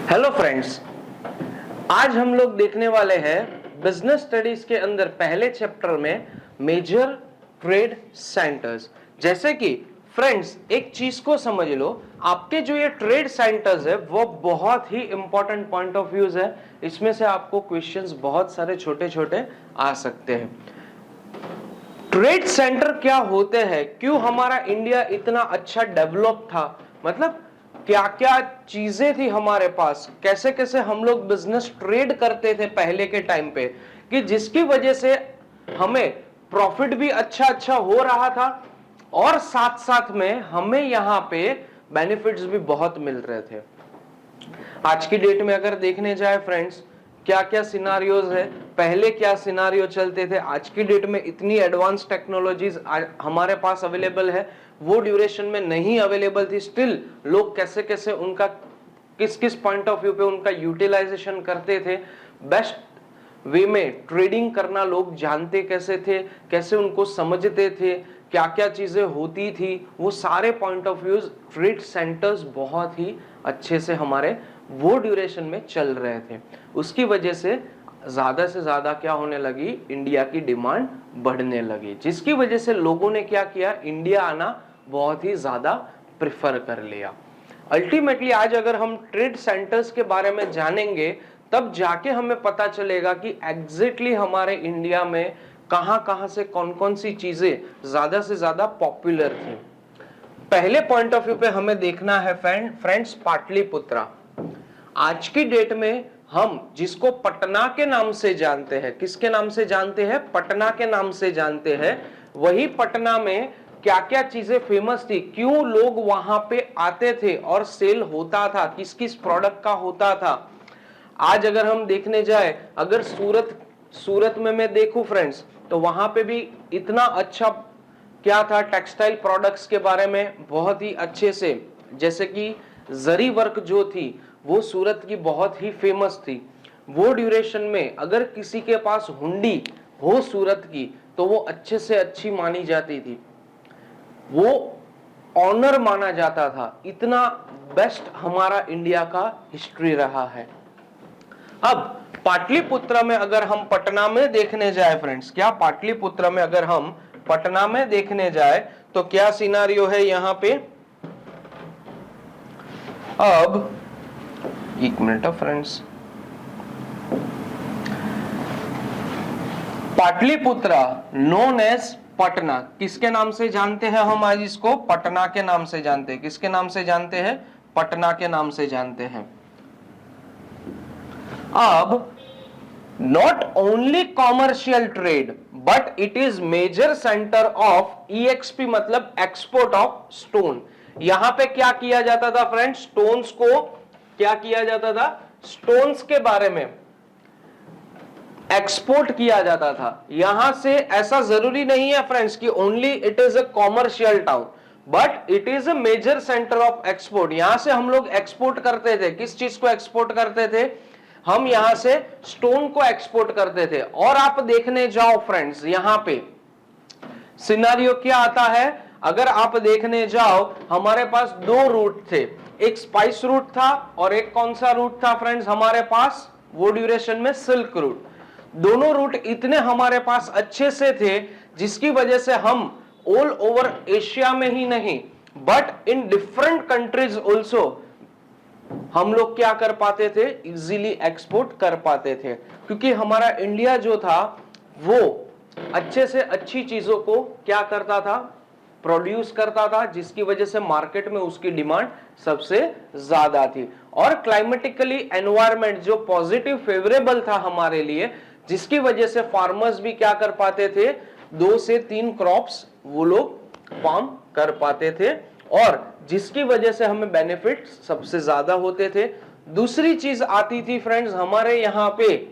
Hello friends, आज हम लोग देखने वाले हैं बिजनेस स्टडीज के अंदर पहले चैप्टर में मेजर ट्रेड सेंटर्स। जैसे कि फ्रेंड्स एक चीज को समझ लो, आपके जो ये ट्रेड सेंटर्स है वो बहुत ही इंपॉर्टेंट पॉइंट ऑफ व्यूज है। इसमें से आपको क्वेश्चंस बहुत सारे छोटे छोटे आ सकते हैं। ट्रेड सेंटर क्या होते हैं, क्यों हमारा इंडिया इतना अच्छा डेवलप था, मतलब क्या क्या चीजें थी हमारे पास, कैसे कैसे हम लोग बिजनेस ट्रेड करते थे पहले के टाइम पे, कि जिसकी वजह से हमें प्रॉफिट भी अच्छा अच्छा हो रहा था और साथ साथ में हमें यहां पे बेनिफिट्स भी बहुत मिल रहे थे। आज की डेट में अगर देखने जाए फ्रेंड्स, क्या क्या सिनारियोज है, पहले क्या सिनारियो चलते थे, आज की डेट में इतनी एडवांस टेक्नोलॉजीज हमारे पास अवेलेबल है, वो ड्यूरेशन में नहीं अवेलेबल थी। स्टिल लोग कैसे कैसे उनका किस किस पॉइंट ऑफ व्यू पे उनका यूटिलाइजेशन करते थे, बेस्ट वे में ट्रेडिंग करना लोग जानते कैसे थे, कैसे उनको समझते थे, क्या क्या चीजें होती थी, वो सारे point of views trade centres बहुत ही अच्छे से हमारे वो ड्यूरेशन में चल रहे थे। उसकी वजह से ज्यादा क्या होने लगी, इंडिया की डिमांड बढ़ने लगी, जिसकी वजह से लोगों ने क्या किया, इंडिया आना बहुत ही ज्यादा प्रिफर कर लिया। अल्टीमेटली आज अगर हम ट्रेड सेंटर्स के बारे में जानेंगे तब जाके हमें पता चलेगा कि एग्जैक्टली हमारे इंडिया में कहां कहां से कौन कौन सी चीजें ज्यादा से ज्यादा पॉपुलर थी। पहले पॉइंट ऑफ व्यू पे हमें देखना है फ्रेंड्स पाटलिपुत्रा। आज की डेट में हम जिसको पटना के नाम से जानते हैं, किसके नाम से जानते हैं, पटना के नाम से जानते हैं, वही पटना में क्या क्या चीजें फेमस थी, क्यों लोग वहां पे आते थे और सेल होता था, किस किस प्रोडक्ट का होता था। आज अगर हम देखने जाए, अगर सूरत में मैं देखूं फ्रेंड्स, तो वहां पे भी इतना अच्छा क्या था, टेक्सटाइल प्रोडक्ट्स के बारे में बहुत ही अच्छे से, जैसे कि जरी वर्क जो थी वो सूरत की बहुत ही फेमस थी। वो ड्यूरेशन में अगर किसी के पास हुंडी हो सूरत की तो वो अच्छे से अच्छी मानी जाती थी, वो ऑनर माना जाता था। इतना बेस्ट हमारा इंडिया का हिस्ट्री रहा है। अब पाटलिपुत्र में अगर हम पटना में देखने जाए फ्रेंड्स, क्या पाटलिपुत्र में अगर हम पटना में देखने जाए तो क्या सिनारियो है यहां पे। अब एक minute friends, Pataliputra known as Patna, किसके नाम से जानते हैं हम आज इसको, पटना के नाम से जानते हैं। किसके नाम से जानते हैं, पटना के नाम से जानते हैं। अब not only commercial trade but it is major centre of EXP, मतलब एक्सपोर्ट ऑफ स्टोन। यहां पे क्या किया जाता था फ्रेंड्स, स्टोन्स को क्या किया जाता था, स्टोन्स के बारे में एक्सपोर्ट किया जाता था। यहां से ऐसा जरूरी नहीं है फ्रेंड्स कि only it is a commercial town, but it is a major centre of export. यहां से हम लोग एक्सपोर्ट करते थे, किस चीज को एक्सपोर्ट करते थे, हम यहां से स्टोन को एक्सपोर्ट करते थे। और आप देखने जाओ फ्रेंड्स, यहां पे सिनारियो क्या आता है, अगर आप देखने जाओ हमारे पास दो रूट थे, एक स्पाइस रूट था और एक कौन सा रूट था फ्रेंड्स हमारे पास, वो ड्यूरेशन में सिल्क रूट। दोनों रूट इतने हमारे पास अच्छे से थे जिसकी वजह से हम ऑल ओवर एशिया में ही नहीं but in different countries also हम लोग क्या कर पाते थे, इजीली एक्सपोर्ट कर पाते थे, क्योंकि हमारा इंडिया जो था वो अच्छे से अच्छी चीजों को क्या करता था, प्रोड्यूस करता था, जिसकी वजह से मार्केट में उसकी डिमांड सबसे ज्यादा थी। और क्लाइमेटिकली एनवायरमेंट जो पॉजिटिव फेवरेबल था हमारे लिए, जिसकी वजह से फार्मर्स भी क्या कर पाते थे, 2 से 3 क्रॉप्स वो लोग फार्म कर पाते थे और जिसकी वजह से हमें बेनिफिट सबसे ज्यादा होते थे। दूसरी चीज आती थी फ्रेंड्स, हमारे यहां पे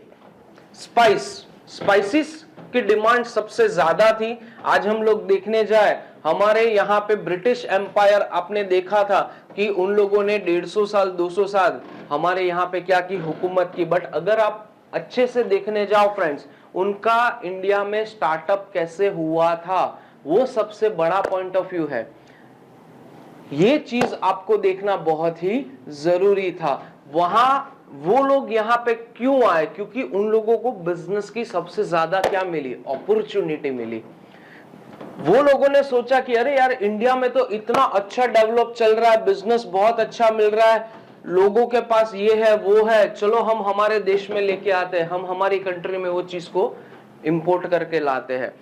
स्पाइसेस की डिमांड सबसे ज्यादा थी। आज हम लोग देखने जाए हमारे यहाँ पे ब्रिटिश एम्पायर, आपने देखा था कि उन लोगों ने 150 साल 200 साल हमारे यहाँ पे क्या की, हुकूमत की। बट अगर आप अच्छे से देखने जाओ फ्रेंड्स, उनका इंडिया में स्टार्टअप कैसे हुआ था, वो सबसे बड़ा पॉइंट ऑफ व्यू है। ये चीज आपको देखना बहुत ही जरूरी था। वहां वो लोग यहाँ पे क्यों आए? क्योंकि उन लोगों को बिजनेस की सबसे ज्यादा क्या मिली? अपॉर्चुनिटी मिली। वो लोगों ने सोचा कि अरे यार, इंडिया में तो इतना अच्छा डेवलप चल रहा है, बिजनेस बहुत अच्छा मिल रहा है, लोगों के पास ये है वो है, चलो हम हमारे देश में लेके आते हैं, हम हमारी कंट्री में वो चीज को इंपोर्ट करके लाते हैं।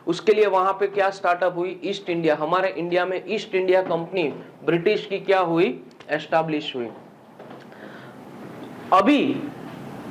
उसके लिए वहां पे क्या स्टार्टअप हुई? East India. हमारे इंडिया में ईस्ट इंडिया कंपनी ब्रिटिश की क्या हुई? एस्टैब्लिश हुई। अभी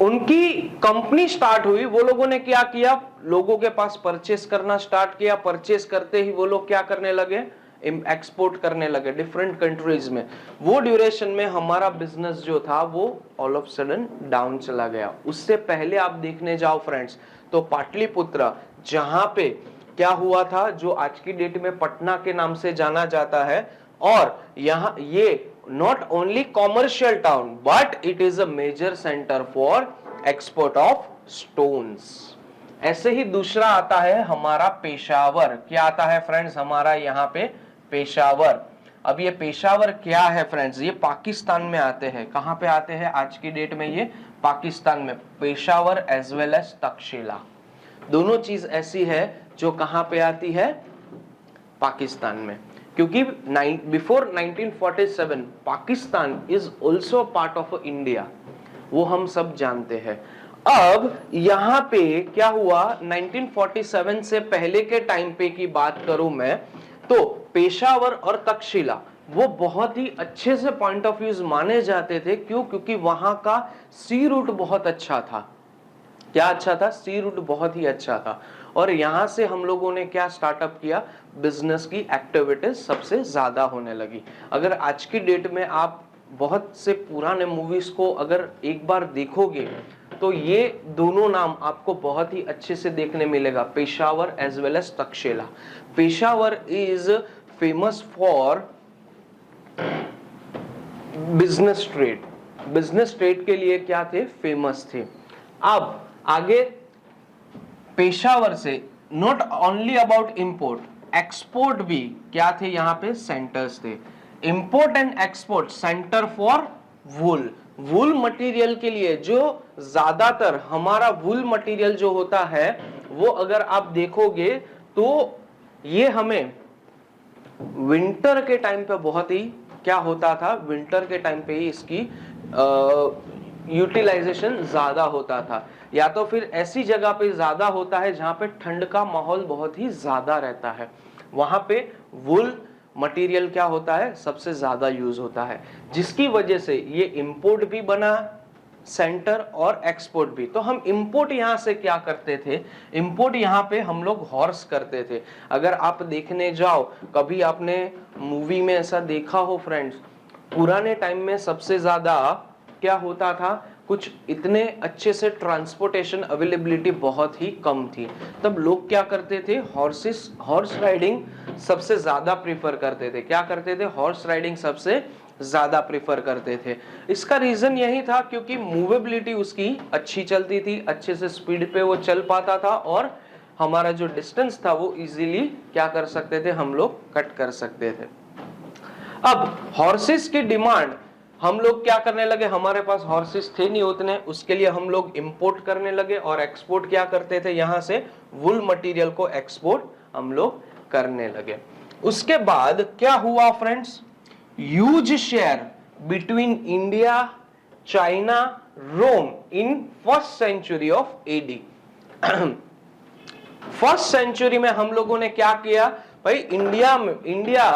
उनकी कंपनी स्टार्ट हुई, वो लोगों ने क्या किया? लोगों के पास परचेस करना स्टार्ट किया। परचेस करते ही वो लोग क्या करने लगे? एक्सपोर्ट करने लगे डिफरेंट कंट्रीज में। वो ड्यूरेशन में हमारा बिजनेस जो था वो ऑल ऑफ सडन डाउन चला गया। उससे पहले आप देखने जाओ फ्रेंड्स, तो पाटलिपुत्र जहां पे क्या हुआ था, जो आज की डेट में पटना के नाम से जाना जाता है, और यहाँ ये not only commercial town but it is a major center for export of stones। ऐसे ही दूसरा आता है हमारा पेशावर। क्या आता है फ्रेंड्स? हमारा यहाँ पे पेशावर। अब ये पेशावर क्या है फ्रेंड्स? ये पाकिस्तान में आते हैं। कहां पे आते हैं आज की डेट में? ये पाकिस्तान में। Peshawar as well as Taxila, दोनों चीज ऐसी है जो कहां पे आती है? पाकिस्तान में। क्योंकि before 1947 Pakistan is also part of India, वो हम सब जानते हैं। अब यहां पे क्या हुआ? 1947 से पहले के टाइम पे की बात करूं मैं, तो पेशावर और तक्षशिला वो बहुत ही अच्छे से पॉइंट ऑफ व्यू माने जाते थे। क्यों? क्योंकि वहां का सी रूट बहुत अच्छा था। क्या अच्छा था? सी रूट बहुत ही अच्छा था। और यहां से हम लोगों ने क्या स्टार्टअप किया? बिजनेस की एक्टिविटीज सबसे ज्यादा होने लगी। अगर आज की डेट में आप बहुत से पुराने मूवीज को अगर एक बार देखोगे तो ये दोनों नाम आपको बहुत ही अच्छे से देखने मिलेगा, Peshawar as well as Taxila. Peshawar is famous for business trade. Business trade के लिए क्या थे? फेमस थे। अब आगे पेशावर से not only about import, export भी क्या थे? यहाँ पे सेंटर्स थे। Import and export centre for wool. Wool material के लिए जो ज्यादातर हमारा वूल मटेरियल जो होता है वो अगर आप देखोगे तो ये हमें विंटर के टाइम पे बहुत ही क्या होता था? विंटर के टाइम पे ही इसकी यूटिलाइजेशन ज्यादा होता था, या तो फिर ऐसी जगह पे ज्यादा होता है जहां पे ठंड का माहौल बहुत ही ज्यादा रहता है, वहां पे वुल मटेरियल क्या होता है? सबसे ज्यादा यूज होता है, जिसकी वजह से ये इंपोर्ट भी बना सेंटर और एक्सपोर्ट भी। तो हम इंपोर्ट यहां से क्या करते थे? इंपोर्ट यहां पे हम लोग हॉर्स करते थे। अगर आप देखने जाओ, कभी आपने मूवी में ऐसा देखा हो फ्रेंड्स, पुराने टाइम में सबसे ज्यादा क्या होता था? कुछ इतने अच्छे से ट्रांसपोर्टेशन अवेलेबिलिटी बहुत ही कम थी, तब लोग क्या करते थे? हॉर्स राइडिंग सबसे ज्यादा प्रीफर करते थे। क्या करते थे? हॉर्स राइडिंग सबसे ज्यादा प्रीफर करते थे। इसका रीजन यही था क्योंकि मूवेबिलिटी उसकी अच्छी चलती थी, अच्छे से स्पीड पे वो चल पाता था, और हमारा जो डिस्टेंस था वो इजीली क्या कर सकते थे? हम लोग कट कर सकते थे। अब हॉर्सेस की डिमांड हम लोग क्या करने लगे? हमारे पास हॉर्सेस थे नहीं उतने, उसके लिए हम लोग इंपोर्ट करने लगे और एक्सपोर्ट क्या करते थे? यहां से वुल मटेरियल को एक्सपोर्ट हम लोग करने लगे। उसके बाद क्या हुआ friends? Huge share between India, China, Rome in first century of AD. First century में हम लोगों ने क्या किया भाई? इंडिया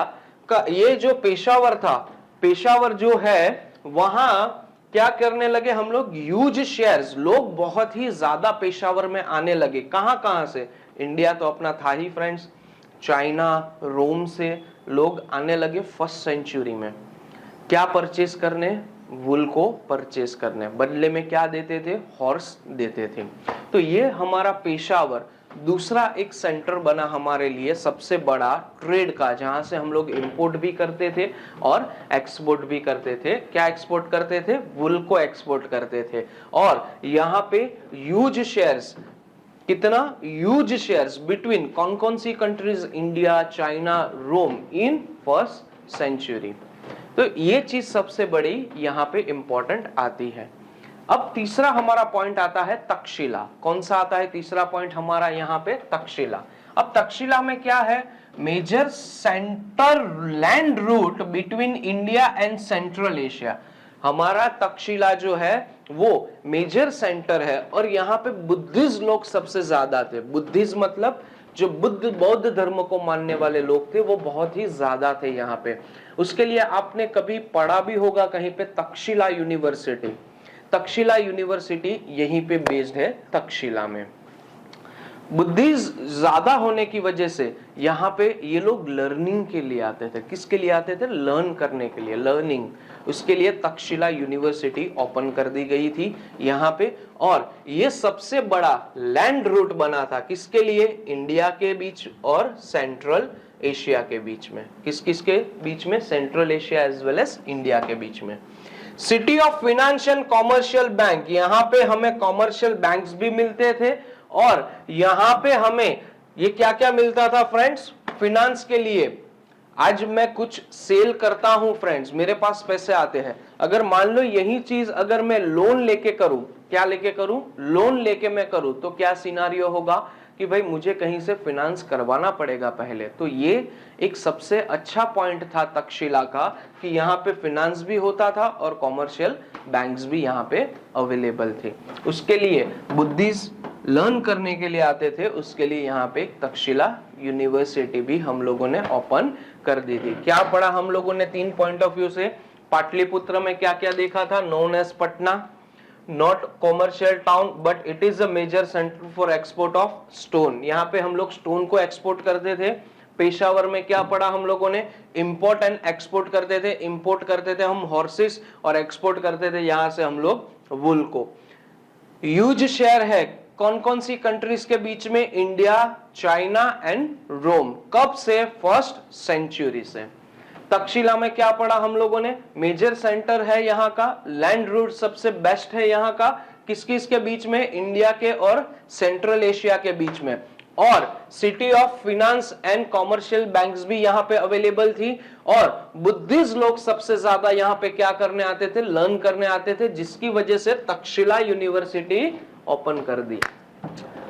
का ये जो पेशावर था, पेशावर जो है वहां क्या करने लगे हम लोग? ह्यूज शेयर्स, लोग बहुत ही ज्यादा पेशावर में आने लगे। कहां से? इंडिया तो अपना था ही फ्रेंड्स, चाइना, रोम से लोग आने लगे फर्स्ट सेंचुरी में। क्या परचेस करने? वुल को परचेस करने। बदले में क्या देते थे? हॉर्स देते थे। तो ये हमारा पेशावर दूसरा एक सेंटर बना हमारे लिए सबसे बड़ा ट्रेड का, जहां से हम लोग इंपोर्ट भी करते थे और एक्सपोर्ट भी करते थे। क्या एक्सपोर्ट करते थे? वुल को एक्सपोर्ट करते थे। और यहाँ पे ह्यूज शेयर्स, कितना? ह्यूज शेयर्स बिटवीन कौन सी countries? India, China, Rome in first century. तो ये चीज सबसे बड़ी यहाँ पे इंपॉर्टेंट आती है। अब तीसरा हमारा पॉइंट आता है तक्षशिला। कौन सा आता है तीसरा पॉइंट हमारा यहाँ पे? तक्षशिला। अब तक्षशिला में क्या है? Major centre land route between India and Central Asia. हमारा तक्षशिला जो है वो मेजर सेंटर है और यहाँ पे बुद्धिस्ट लोग सबसे ज्यादा थे। बुद्धिस्ट मतलब जो बौद्ध धर्म को मानने वाले लोग थे वो बहुत ही ज्यादा थे यहाँ पे। उसके लिए आपने कभी पढ़ा भी होगा कहीं पे तक्षशिला यूनिवर्सिटी। तक्षशिला यूनिवर्सिटी यहीं पे बेस्ड है तक्षशिला में। बुद्धिस्ट ज्यादा होने की वजह से यहाँ पे ये लोग लर्निंग के लिए आते थे। किसके लिए आते थे? लर्न करने के लिए, लर्निंग। उसके लिए तक्षशिला यूनिवर्सिटी ओपन कर दी गई थी यहाँ पे। और ये सबसे बड़ा लैंड रूट बना था किसके लिए? इंडिया के बीच और सेंट्रल एशिया के बीच में। किस किस के बीच में? Central Asia as well as India के बीच में। City of finance and commercial bank, यहाँ पे हमें कॉमर्शियल बैंक्स भी मिलते थे और यहाँ पे हमें ये क्या क्या मिलता था फ्रेंड्स? फाइनेंस के लिए आज मैं कुछ सेल करता हूं फ्रेंड्स, मेरे पास पैसे आते हैं। अगर मान लो यही चीज अगर मैं लोन लेके करूं, क्या लेके करूं? लोन लेके मैं करूं, तो क्या सिनारियो होगा कि भाई मुझे कहीं से फाइनेंस करवाना पड़ेगा पहले। तो ये एक सबसे अच्छा पॉइंट था तक्षशिला का कि यहाँ पे फाइनेंस भी होता था और कॉमर्शियल बैंक्स भी यहाँ पे अवेलेबल थे। उसके लिए बुद्धिस्ट लर्न करने के लिए आते थे, उसके लिए यहाँ पे तक्षशिला यूनिवर्सिटी भी हम लोगों ने ओपन कर दी थी। क्या पढ़ा हम लोगों ने 3 पॉइंट ऑफ व्यू से? पाटलिपुत्र में क्या क्या देखा था? Known as Patna, not commercial town but it is a major centre for export of stone. यहाँ पे हम लोग स्टोन को एक्सपोर्ट करते थे। पेशावर में क्या पढ़ा हम लोगों ने? इंपोर्ट एंड एक्सपोर्ट करते थे। इंपोर्ट करते थे हम हॉर्सेस और एक्सपोर्ट करते थे यहाँ से हम लोग वुल को। ह्यूज शेयर है कौन कौन सी कंट्रीज के बीच में? इंडिया, चाइना एंड रोम। कब से? 1st सेंचुरी से। तक्षशिला में क्या पढ़ा हम लोगों ने? मेजर सेंटर है यहाँ का, लैंड रूट सबसे बेस्ट है यहाँ का। किस किस के बीच में? इंडिया के और सेंट्रल एशिया के बीच में। और city of finance and commercial banks भी यहाँ पे अवेलेबल थी। और बुद्धिस्ट लोग सबसे ज्यादा यहाँ पे क्या करने आते थे? लर्न करने आते थे, जिसकी वजह से तक्षशिला यूनिवर्सिटी ओपन कर दी।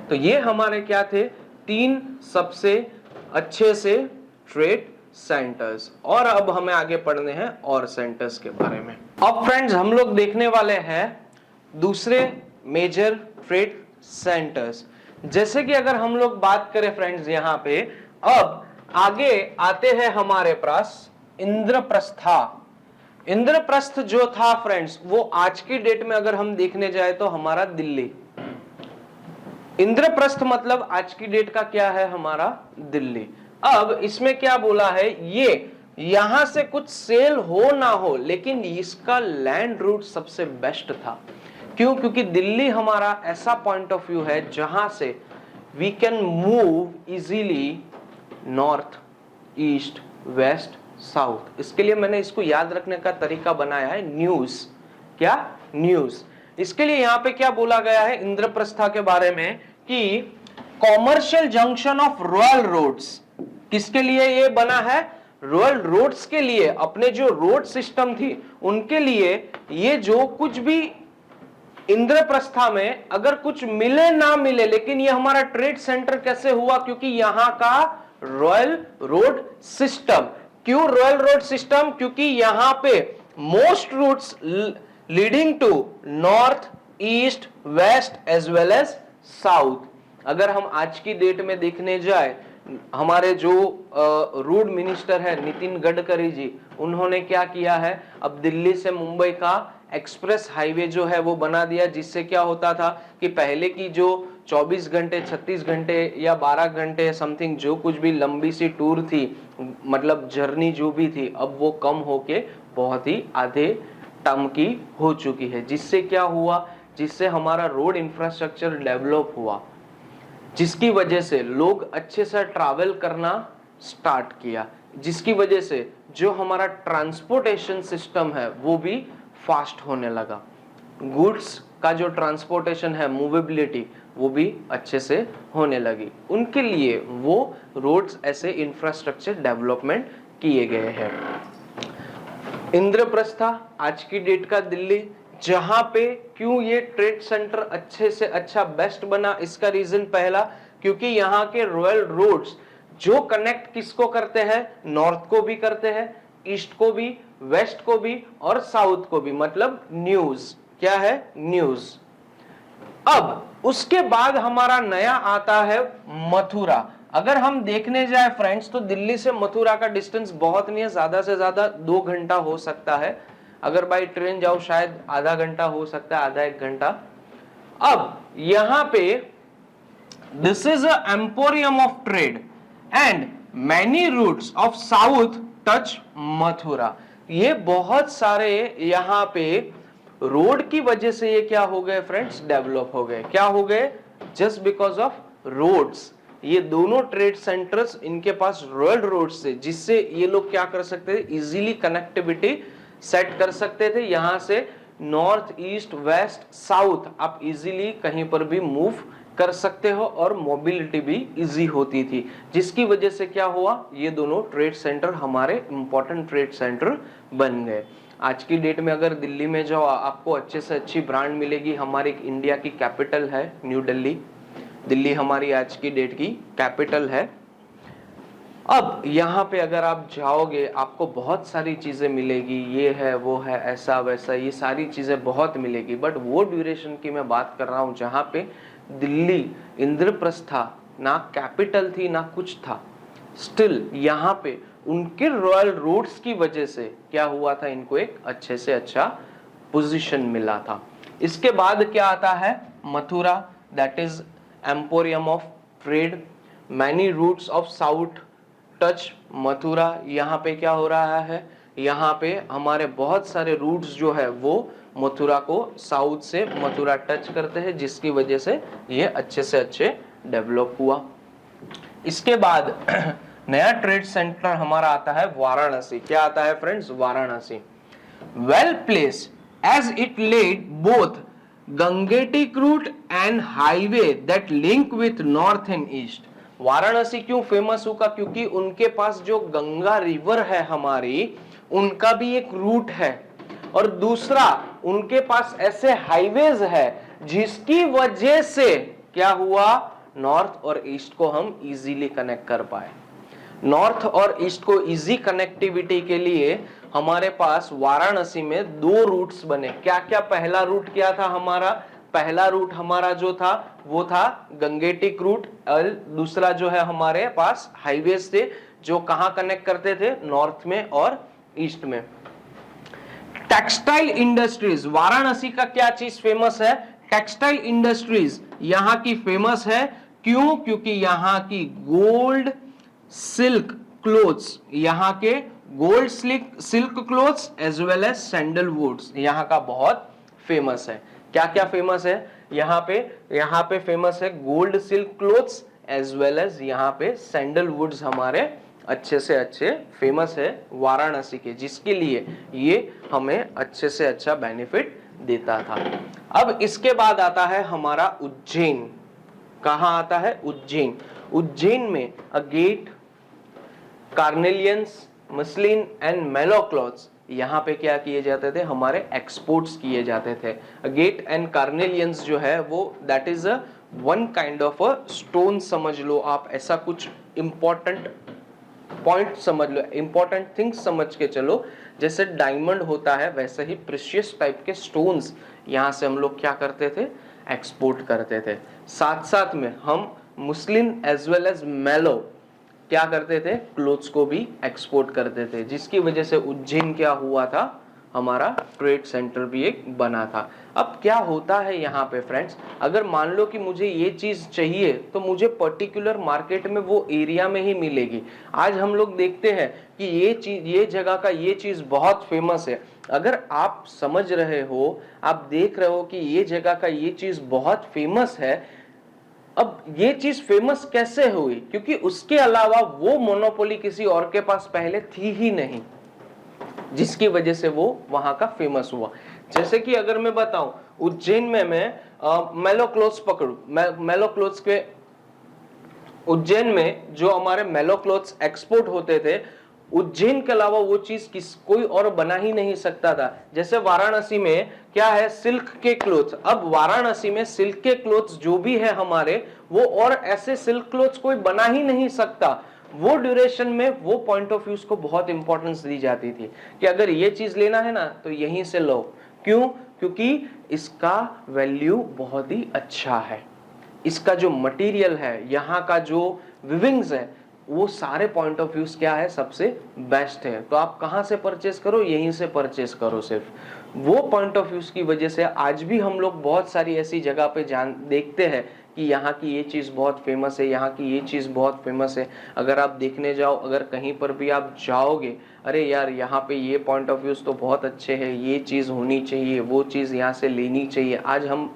तो ये हमारे क्या थे? 3 सबसे अच्छे से ट्रेड सेंटर्स। और अब हमें आगे पढ़ने हैं और सेंटर्स के बारे में। अब फ्रेंड्स हम लोग देखने वाले हैं दूसरे मेजर ट्रेड सेंटर्स। जैसे कि अगर हम लोग बात करें फ्रेंड्स यहाँ पे, अब आगे आते हैं हमारे पास इंद्रप्रस्था। इंद्रप्रस्थ जो था फ्रेंड्स वो आज की डेट में अगर हम देखने जाए तो हमारा दिल्ली। इंद्रप्रस्थ मतलब आज की डेट का क्या है? हमारा दिल्ली। अब इसमें क्या बोला है? ये यहां से कुछ सेल हो ना हो लेकिन इसका लैंड रूट सबसे बेस्ट था। क्यों? क्योंकि दिल्ली हमारा ऐसा पॉइंट ऑफ व्यू है जहां से we can move easily north, east, west, south. इसके लिए मैंने इसको याद रखने का तरीका बनाया है न्यूज। क्या? न्यूज। इसके लिए यहाँ पे क्या बोला गया है इंद्रप्रस्था के बारे में कि commercial junction of royal roads. किसके लिए ये बना है? रॉयल रोड्स के लिए। अपने जो रोड सिस्टम थी उनके लिए ये जो कुछ भी इंद्रप्रस्था में अगर कुछ मिले ना मिले, लेकिन ये हमारा ट्रेड सेंटर कैसे हुआ? क्योंकि यहां का रॉयल रोड सिस्टम। क्यों रॉयल रोड सिस्टम? क्योंकि यहां पे most routes leading to north, east, west as well as south. अगर हम आज की डेट में देखने जाए, हमारे जो रोड मिनिस्टर है नितिन गडकरी जी, उन्होंने क्या किया है? अब दिल्ली से मुंबई का एक्सप्रेस हाईवे जो है वो बना दिया, जिससे क्या होता था कि पहले की जो 24 घंटे, 36 घंटे या 12 घंटे समथिंग जो कुछ भी लंबी सी टूर थी, मतलब जर्नी जो भी थी, अब वो कम होके बहुत ही आधे टर्म की हो चुकी है। जिससे क्या हुआ? जिससे हमारा रोड इंफ्रास्ट्रक्चर डेवलप हुआ, जिसकी वजह से लोग अच्छे से ट्रैवल करना स्टार्ट किया, जिसकी वजह से जो हमारा ट्रांसपोर्टेशन सिस्टम है वो भी फास्ट होने लगा। गुड्स का जो ट्रांसपोर्टेशन है, मूवेबिलिटी, वो भी अच्छे से होने लगी। उनके लिए वो रोड्स ऐसे इंफ्रास्ट्रक्चर डेवलपमेंट किए गए हैं। इंद्रप्रस्था आज की डेट का दिल्ली, जहां पे क्यों ये ट्रेड सेंटर अच्छे से अच्छा बेस्ट बना, इसका रीजन पहला, क्योंकि यहाँ के रॉयल रोड्स जो कनेक्ट किसको करते हैं, नॉर्थ को भी करते हैं, ईस्ट को भी, वेस्ट को भी और साउथ को भी, मतलब न्यूज क्या है, न्यूज। अब उसके बाद हमारा नया आता है मथुरा। अगर हम देखने जाए फ्रेंड्स तो दिल्ली से मथुरा का डिस्टेंस बहुत नहीं है, ज्यादा से ज्यादा 2 घंटा हो सकता है, अगर बाई ट्रेन जाओ शायद आधा घंटा हो सकता है, आधा 1 घंटा। अब यहां पे this is a emporium of trade and many routes of south touch Mathura. ये बहुत सारे यहां पे रोड की वजह से ये क्या हो गए फ्रेंड्स, डेवलप हो गए। क्या हो गए, जस्ट बिकॉज ऑफ रोड्स। ये दोनों ट्रेड सेंटर्स, इनके पास रॉयल रोड्स थे, जिससे ये लोग क्या कर सकते थे, इजीली कनेक्टिविटी सेट कर सकते थे। यहां से नॉर्थ, ईस्ट, वेस्ट, साउथ आप इजीली कहीं पर भी मूव कर सकते हो और मोबिलिटी भी इजी होती थी, जिसकी वजह से क्या हुआ, ये दोनों ट्रेड सेंटर हमारे इंपॉर्टेंट ट्रेड सेंटर बन गए। आज की डेट में अगर दिल्ली में जाओ आपको अच्छे से अच्छी ब्रांड मिलेगी। हमारी इंडिया की कैपिटल है न्यू दिल्ली, दिल्ली हमारी आज की डेट की कैपिटल है। अब यहाँ पे अगर आप जाओगे आपको बहुत सारी चीजें मिलेगी, ये है वो है ऐसा वैसा, ये सारी चीजें बहुत मिलेगी, बट वो ड्यूरेशन की मैं बात कर रहा हूँ जहाँ पे दिल्ली इंद्रप्रस्था ना कैपिटल थी ना कुछ था, स्टिल यहाँ पे उनके रॉयल रोड्स की वजह से क्या हुआ था, इनको एक अच्छे से अच्छा पोजीशन मिला था। इसके बाद क्या आता है, Mathura, that is emporium of trade, many routes of south touch Mathura. यहाँ पे क्या हो रहा है, यहाँ पे हमारे बहुत सारे रूट्स जो है वो मथुरा को साउथ से मथुरा टच करते हैं, जिसकी वजह से ये अच्छे से अच्छे डेवलप हुआ। इसके बाद नया ट्रेड सेंटर हमारा आता है वाराणसी। क्या आता है friends, Varanasi, well placed as it led both Gangetic route and highway that link with north and east. Varanasi क्यों फेमस होगा, क्योंकि उनके पास जो गंगा रिवर है हमारी, उनका भी एक रूट है, और दूसरा उनके पास ऐसे हाईवेज है जिसकी वजह से क्या हुआ, नॉर्थ और ईस्ट को हम इजीली कनेक्ट कर पाए। नॉर्थ और ईस्ट को इजी कनेक्टिविटी के लिए हमारे पास वाराणसी में 2 रूट्स बने। क्या क्या, पहला रूट क्या था हमारा, पहला रूट हमारा जो था वो था गंगेटिक रूट, और दूसरा जो है हमारे पास हाईवेज थे जो कहां कनेक्ट करते थे, नॉर्थ में और ईस्ट में। टेक्सटाइल इंडस्ट्रीज, वाराणसी का क्या चीज फेमस है, टेक्सटाइल इंडस्ट्रीज यहां की फेमस है। क्यों, क्योंकि यहां की गोल्ड सिल्क क्लोथ्स, यहाँ के gold silk clothes as well as sandalwoods यहाँ का बहुत फेमस है। क्या क्या फेमस है यहाँ पे फेमस है gold silk clothes as well as यहाँ पे सैंडलवुड्स हमारे अच्छे से अच्छे फेमस है वाराणसी के, जिसके लिए ये हमें अच्छे से अच्छा बेनिफिट देता था। अब इसके बाद आता है हमारा उज्जैन। कहाँ आता है, उज्जैन। उज्जैन में अ गेट, कार्नेलियंस, मसलिन एंड मेलो क्लॉथ्स यहाँ पे क्या किए जाते थे, हमारे एक्सपोर्ट्स किए जाते थे। गेट एंड कार्नेलियंस जो है वो that is a one kind of a stone समझ लो आप, ऐसा कुछ इंपॉर्टेंट पॉइंट समझ लो, इंपॉर्टेंट थिंग्स समझ के चलो। जैसे डायमंड होता है वैसे ही प्रेशियस टाइप के स्टोन्स यहाँ से हम लोग क्या करते थे, एक्सपोर्ट करते थे। साथ साथ में हम मुस्लिन एज वेल एज मेलो क्या करते थे, क्लोथ्स को भी एक्सपोर्ट करते थे, जिसकी वजह से उज्जैन क्या हुआ था, हमारा ट्रेड सेंटर भी एक बना था। अब क्या होता है यहाँ पे फ्रेंड्स, अगर मान लो कि मुझे ये चीज चाहिए तो मुझे पर्टिकुलर मार्केट में वो एरिया में ही मिलेगी। आज हम लोग देखते हैं कि ये चीज, ये जगह का ये चीज बहुत फेमस है। अगर आप समझ रहे हो, आप देख रहे हो कि ये जगह का ये चीज बहुत फेमस है, अब ये चीज फेमस कैसे हुई, क्योंकि उसके अलावा वो मोनोपोली किसी और के पास पहले थी ही नहीं, जिसकी वजह से वो वहां का फेमस हुआ। जैसे कि अगर मैं बताऊं, उज्जैन में मैं मेलो क्लोथ्स पकड़ू, मेलो क्लोथ्स के उज्जैन में जो हमारे मेलो क्लोथ्स एक्सपोर्ट होते थे, उज्जैन के अलावा वो चीज कोई और बना ही नहीं सकता था। जैसे वाराणसी में क्या है, सिल्क के क्लोथ्स। अब वाराणसी में सिल्क के क्लोथ्स जो भी है हमारे, वो और ऐसे सिल्क क्लोथ्स कोई बना ही नहीं सकता। वो ड्यूरेशन में वो पॉइंट ऑफ व्यू को बहुत इंपॉर्टेंस दी जाती थी कि अगर ये चीज लेना है ना तो यहीं से लो। क्यों? क्योंकि इसका वैल्यू बहुत ही अच्छा है, इसका जो मटेरियल है, यहाँ का जो विविंग्स है, वो सारे पॉइंट ऑफ व्यूज क्या है, सबसे बेस्ट है। तो आप कहां से परचेस करो, यहीं से परचेस करो। सिर्फ वो पॉइंट ऑफ व्यूज की वजह से आज भी हम लोग बहुत सारी ऐसी जगह पे देखते हैं कि यहाँ की ये चीज बहुत फेमस है, यहाँ की ये चीज बहुत फेमस है। अगर आप देखने जाओ, अगर कहीं पर भी आप जाओगे, अरे यार यहाँ पे ये पॉइंट ऑफ व्यूज तो बहुत अच्छे हैं, ये चीज होनी चाहिए, वो चीज यहाँ से लेनी चाहिए। आज हम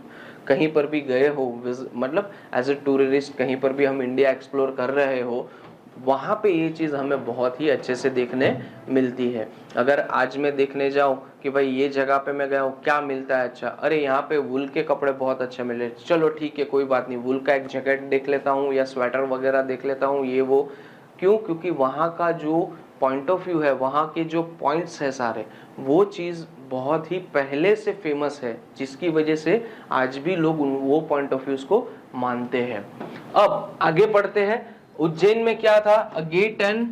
कहीं पर भी गए हो, मतलब एज ए टूरिस्ट कहीं पर भी हम इंडिया एक्सप्लोर कर रहे हो, वहां पे ये चीज हमें बहुत ही अच्छे से देखने मिलती है। अगर आज मैं देखने जाऊं कि भाई ये जगह पे मैं गया हूँ, क्या मिलता है अच्छा, अरे यहाँ पे वुल के कपड़े बहुत अच्छे मिले, चलो ठीक है कोई बात नहीं, वुल का एक जैकेट देख लेता हूँ या स्वेटर वगैरह देख लेता हूँ, ये वो। क्यों? क्योंकि वहाँ का जो पॉइंट ऑफ व्यू है, वहाँ के जो पॉइंट्स है सारे, वो चीज बहुत ही पहले से फेमस है, जिसकी वजह से आज भी लोग वो पॉइंट ऑफ व्यूज को मानते हैं। अब आगे पढ़ते हैं। उज्जैन में क्या था, अगेट एंड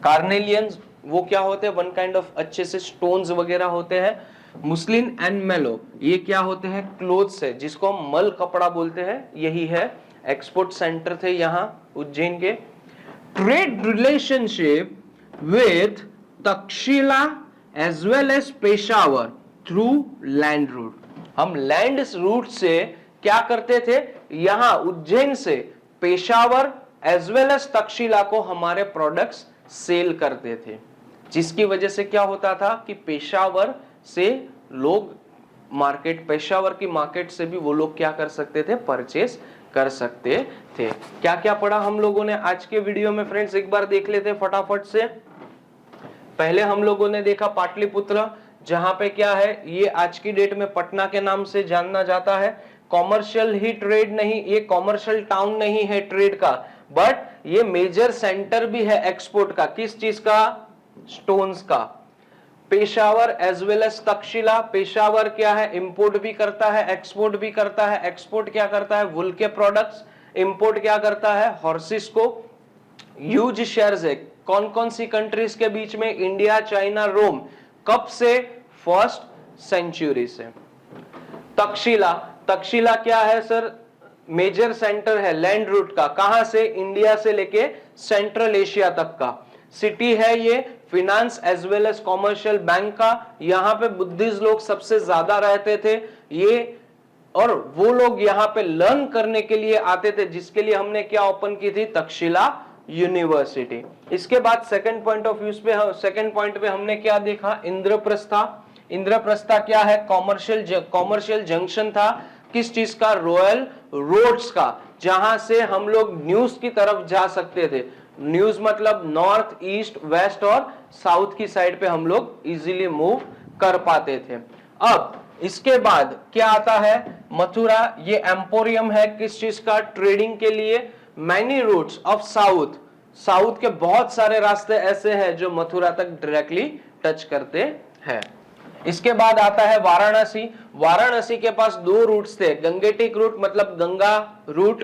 कार्नेलियंस, वो क्या होते हैं, वन काइंड ऑफ अच्छे से स्टोन्स वगैरह होते हैं। मुस्लिन एंड मेलो, ये क्या होते हैं, क्लोथ्स है, जिसको हम मल कपड़ा बोलते हैं, यही है। एक्सपोर्ट सेंटर थे यहाँ उज्जैन के। Trade relationship with Taxila as well as Peshawar through land route. हम लैंड रूट से क्या करते थे, यहां उज्जैन से Peshawar as well as Taxila को हमारे प्रोडक्ट्स सेल करते थे, जिसकी वजह से क्या होता था कि पेशावर से लोग मार्केट, पेशावर की मार्केट से भी वो लोग क्या कर सकते थे, परचेस कर सकते थे। क्या क्या पढ़ा हम लोगों ने आज के वीडियो में फ्रेंड्स, एक बार देख लेते फटाफट से। पहले हम लोगों ने देखा पाटलिपुत्र, जहां पे क्या है, ये आज की डेट में पटना के नाम से जाना जाता है। कॉमर्शियल ही ट्रेड नहीं, ये कॉमर्शियल टाउन नहीं है ट्रेड का, बट ये मेजर सेंटर भी है एक्सपोर्ट का। किस चीज का? स्टोन्स का। Peshawar as well as Taxila, Peshawar क्या है, इंपोर्ट भी करता है, एक्सपोर्ट भी करता है। एक्सपोर्ट क्या करता है, वुल के प्रोडक्ट्स। इंपोर्ट क्या करता है, हॉर्सेस को। ह्यूज शेयर्स है कौन कौन सी कंट्रीज के बीच में, इंडिया, चाइना, रोम। कब से? फर्स्ट सेंचुरी से। तक्षशिला, तक्षशिला क्या है सर, मेजर सेंटर है लैंड रूट का। कहां से? इंडिया से लेके सेंट्रल एशिया तक का। सिटी है ये finance as well as commercial bank का। यहां पे बुद्धिस्ट लोग सबसे ज्यादा रहते थे ये, और वो लोग यहाँ पे लर्न करने के लिए आते थे, जिसके लिए हमने क्या ओपन की थी, तक्षशिला यूनिवर्सिटी। इसके बाद सेकंड पॉइंट ऑफ व्यू पे, सेकंड पॉइंट पे हमने क्या देखा, इंद्रप्रस्था। इंद्रप्रस्था क्या है, कॉमर्शियल जंक्शन था। किस चीज का? रॉयल रोड्स का, जहां से हम लोग न्यूज की तरफ जा सकते थे। न्यूज मतलब नॉर्थ, ईस्ट, वेस्ट और साउथ की साइड पे हम लोग इजीली मूव कर पाते थे। अब इसके बाद क्या आता है, मथुरा। ये एम्पोरियम है किस चीज का, ट्रेडिंग के लिए। Many routes of south, south के बहुत सारे रास्ते ऐसे हैं जो मथुरा तक डायरेक्टली टच करते हैं। इसके बाद आता है वाराणसी। वाराणसी के पास दो रूट्स थे, गंगेटिक रूट मतलब गंगा रूट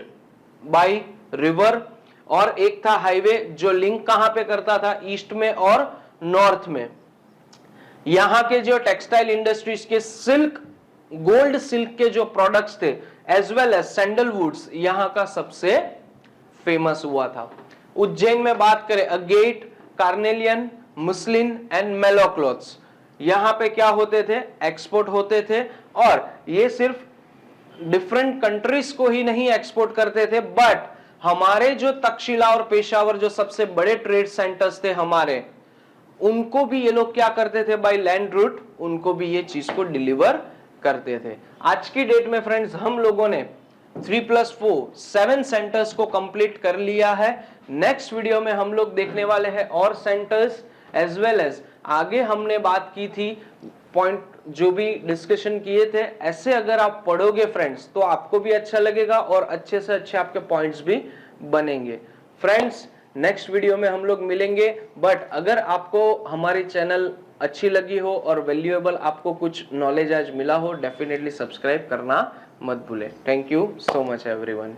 बाय रिवर, और एक था हाईवे जो लिंक कहां पे करता था, ईस्ट में और नॉर्थ में। यहां के जो टेक्सटाइल इंडस्ट्रीज के सिल्क, गोल्ड सिल्क के जो प्रोडक्ट्स थे एज वेल एज सैंडलवुड्स, यहां का सबसे फेमस हुआ था। उज्जैन में बात करें, अगेट, कार्नेलियन, मुस्लिन एंड मेलो क्लॉथ्स, यहां पे क्या होते थे, एक्सपोर्ट होते थे। और ये सिर्फ डिफरेंट कंट्रीज को ही नहीं एक्सपोर्ट करते थे, बट हमारे जो तक्षशिला और पेशावर जो सबसे बड़े ट्रेड सेंटर्स थे हमारे, उनको भी ये लोग क्या करते थे, बाय लैंड रूट उनको भी ये चीज को डिलीवर करते थे। आज की डेट में फ्रेंड्स हम लोगों ने 3+4 7 सेंटर्स को कंप्लीट कर लिया है। नेक्स्ट वीडियो में हम लोग देखने वाले हैं और सेंटर्स, एज वेल एज आगे हमने बात की थी, पॉइंट जो भी डिस्कशन किए थे, ऐसे अगर आप पढ़ोगे फ्रेंड्स तो आपको भी अच्छा लगेगा और अच्छे से अच्छे आपके पॉइंट्स भी बनेंगे। फ्रेंड्स नेक्स्ट वीडियो में हम लोग मिलेंगे। बट अगर आपको हमारी चैनल अच्छी लगी हो और वैल्यूएबल आपको कुछ नॉलेज आज मिला हो, डेफिनेटली सब्सक्राइब करना मत भूलें। Thank you so much everyone.